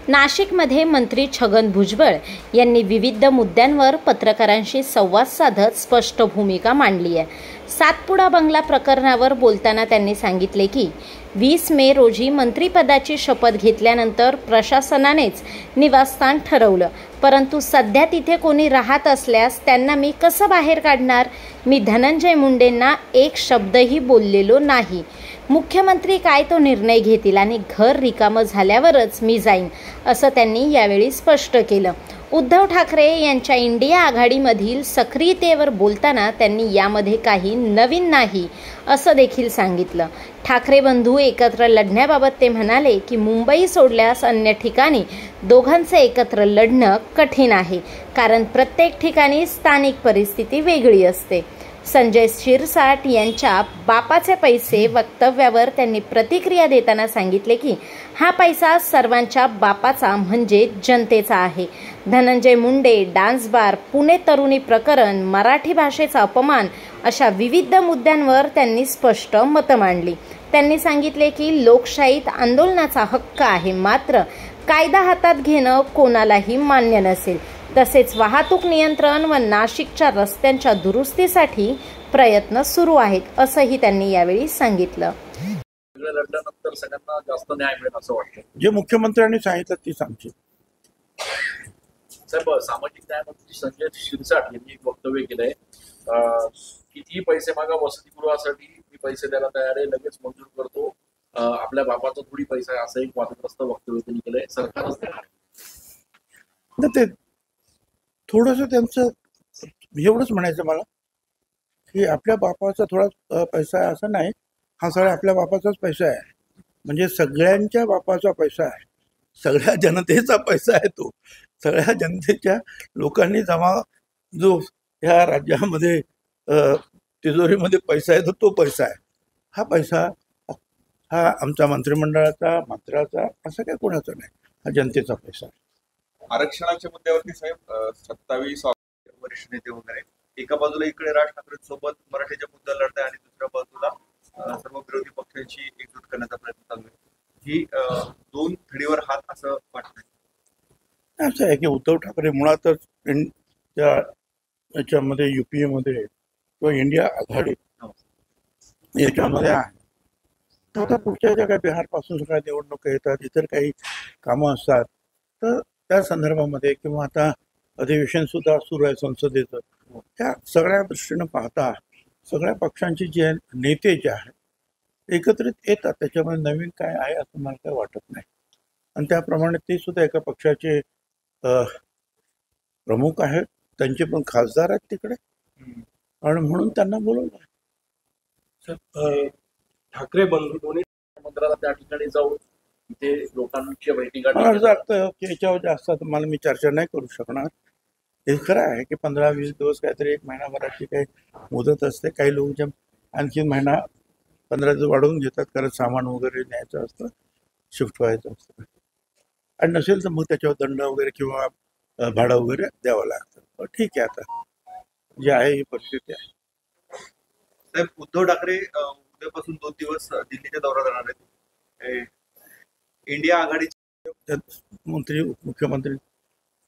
नाशिकमध्ये मंत्री छगन भुजबळ यांनी विविध मुद्द्यांवर पत्रकारांशी संवाद साधत स्पष्ट भूमिका मांडली आहे. सातपुडा बंगला प्रकरणावर बोलताना त्यांनी सांगितले की 20 मे रोजी मंत्रिपदाची शपथ घेतल्यानंतर प्रशासनानेच निवासस्थान ठरवलं, परंतु सध्या तिथे कोणी राहत असल्यास त्यांना मी कसं बाहेर काढणार? मी धनंजय मुंडेंना एक शब्दही बोललेलो नाही. मुख्यमंत्री काय तो निर्णय घेतील आणि घर रिकामं झाल्यावरच मी जाईन, असं त्यांनी यावेळी स्पष्ट केलं. उद्धव ठाकरे यांच्या इंडिया आघाडीमधील सक्रियतेवर बोलताना त्यांनी यामध्ये काही नवीन नाही असं देखील सांगितलं. ठाकरे बंधू एकत्र लढण्याबाबत ते म्हणाले की मुंबई सोडल्यास अन्य ठिकाणी दोघांचे एकत्र लढणं कठीण आहे, कारण प्रत्येक ठिकाणी स्थानिक परिस्थिती वेगळी असते. संजय शिरसाट यांच्या बापाचे पैसे वक्तव्यावर त्यांनी प्रतिक्रिया देताना सांगितले की हा पैसा सर्वांच्या बापाचा म्हणजे जनतेचा आहे. धनंजय मुंडे, डान्स बार, पुणे तरुणी प्रकरण, मराठी भाषेचा अपमान अशा विविध मुद्द्यांवर त्यांनी स्पष्ट मतं मांडली. त्यांनी सांगितले की लोकशाहीत आंदोलनाचा हक्क आहे, मात्र कायदा हातात घेणं कोणालाही मान्य नसेल. तसेच वाहतूक नियंत्रण व नाशिकच्या रस्त्यांच्या दुरुस्तीसाठी प्रयत्न सुरू आहेत, असंही त्यांनी यावेळी सांगितलं. लढल्यानंतर सगळ्यांना जास्त न्याय मिळेल असं वाटतं. जे मुख्यमंत्र्यांनी सांगितलं ती सांगते. साहेब, सामाजिक न्याय मंत्री संजय शिरसाट यांनी एक वक्तव्य केलंय, कितीही पैसे मागा वसतिगृहासाठी मी पैसे द्यायला तयार आहे, लगेच मंजूर करतो, आपल्या बापाचा थोडी पैसा आहे, असं एक वादग्रस्त वक्तव्य त्यांनी केलंय. सरकारच देणार ते थोडंसं त्यांचं एवढंच म्हणायचं मला की आपल्या बापाचा थोडा पैसा आहे असं नाही, हा सगळा आपल्या बापाचाच पैसा आहे, म्हणजे सगळ्यांच्या बापाचा पैसा आहे, सगळ्या जनतेचा पैसा आहे. तो सगळ्या जनतेच्या लोकांनी जमा जो ह्या राज्यामध्ये तिजोरीमध्ये पैसा आहे तो पैसा आहे. हा पैसा हा आमच्या मंत्रिमंडळाचा, मंत्र्याचा असं काही कोणाचा नाही, हा जनतेचा पैसा आहे. आरक्षणाच्या मुद्द्यावरती साहेब 27 वरिष्ठ नेते वगैरे एका बाजूला इकडे राज ठाकरेंसोबत मराठीच्या मुद्दा लढताय आणि दुसऱ्या बाजूला सर्व विरोधी पक्षांची एकजूट करण्याचा प्रयत्न चालू आहे. ही दोन थडीवर हात असं वाटतंय. असं आहे की उद्धव ठाकरे मुळातच याच्यामध्ये UPA मध्ये किंवा इंडिया आघाडी याच्यामध्ये आहे. तर आता पुढच्या ज्या काही बिहारपासून सगळ्या निवडणुका येतात, इतर काही कामं असतात, तर त्या संदर्भामध्ये किंवा आता अधिवेशन सुद्धा सुरू आहे संसदेचं, त्या सगळ्या दृष्टीनं पाहता सगळ्या पक्षांचे जे नेते जे आहेत एकत्रित येतात. त्याच्यामध्ये नवीन काय आहे असं मला काही वाटत नाही. आणि त्याप्रमाणे ते सुद्धा एका पक्षाचे प्रमुख आहेत, त्यांचे पण खासदार आहेत तिकडे, आणि म्हणून त्यांना बोलवलं. ठाकरे बंधू दोन्ही मंत्र्याला त्या ठिकाणी जाऊन इथे लोकांच्या भेटी मला असं वाटतं की याच्यावर जास्त मला मी चर्चा नाही करू शकणार. हे खरं आहे की 15-20 दिवस काहीतरी एक महिनाभराची काही मुदत असते. काही लोक जे आणखी महिना 15 दिवस वाढवून घेतात, कारण सामान वगैरे न्यायचं असतं, शिफ्ट व्हायचं असतं, आणि नसेल तर मग त्याच्यावर दंड वगैरे किंवा भाडं वगैरे द्यावं लागतं. पण ठीक आहे, आता जे आहे ही परिस्थिती आहे. साहेब, उद्धव ठाकरे उद्यापासून 2 दिवस दिल्लीच्या दौरा करणार आहेत. इंडिया आघाडीचे मंत्री मुख्यमंत्री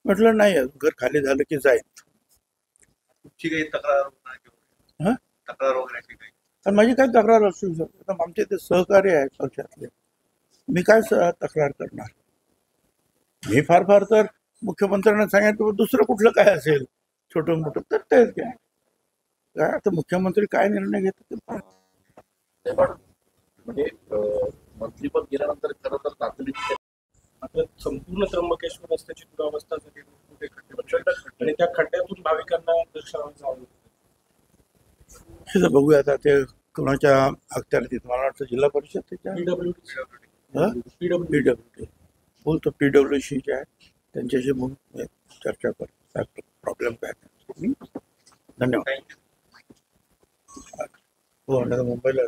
म्हटलं नाही, घर खाली झालं की जाईल. तुमची काही तक्रार वगैरे काही? आणि माझी काय तक्रार असू शकते, आमचे ते सहकारी आहेत पक्षातले, मी काय तक्रार करणार? मी फार तर मुख्यमंत्र्यांना सांगितलं, दुसरं कुठलं काय असेल छोटं मोठं तर तेच काय. आता मुख्यमंत्री काय निर्णय घेतात ते म्हणजे मंत्रीपद गेल्यानंतर खरं तर तातडीने संपूर्ण त्र्यंबकेश्वर रस्त्याची दुरावस्था झाली, मोठे खड्डे आणि त्या खड्ड्यातून भाविकांना दर्शनाला जावं. बघूया आता ते कोणाच्या अखत्यारीत. मला वाटतं जिल्हा परिषद त्याच्या PWD बोलतो, PWC जे आहे त्यांच्याशी म्हणून चर्चा करतो प्रॉब्लेम काय. धन्यवाद. हो, मुंबईला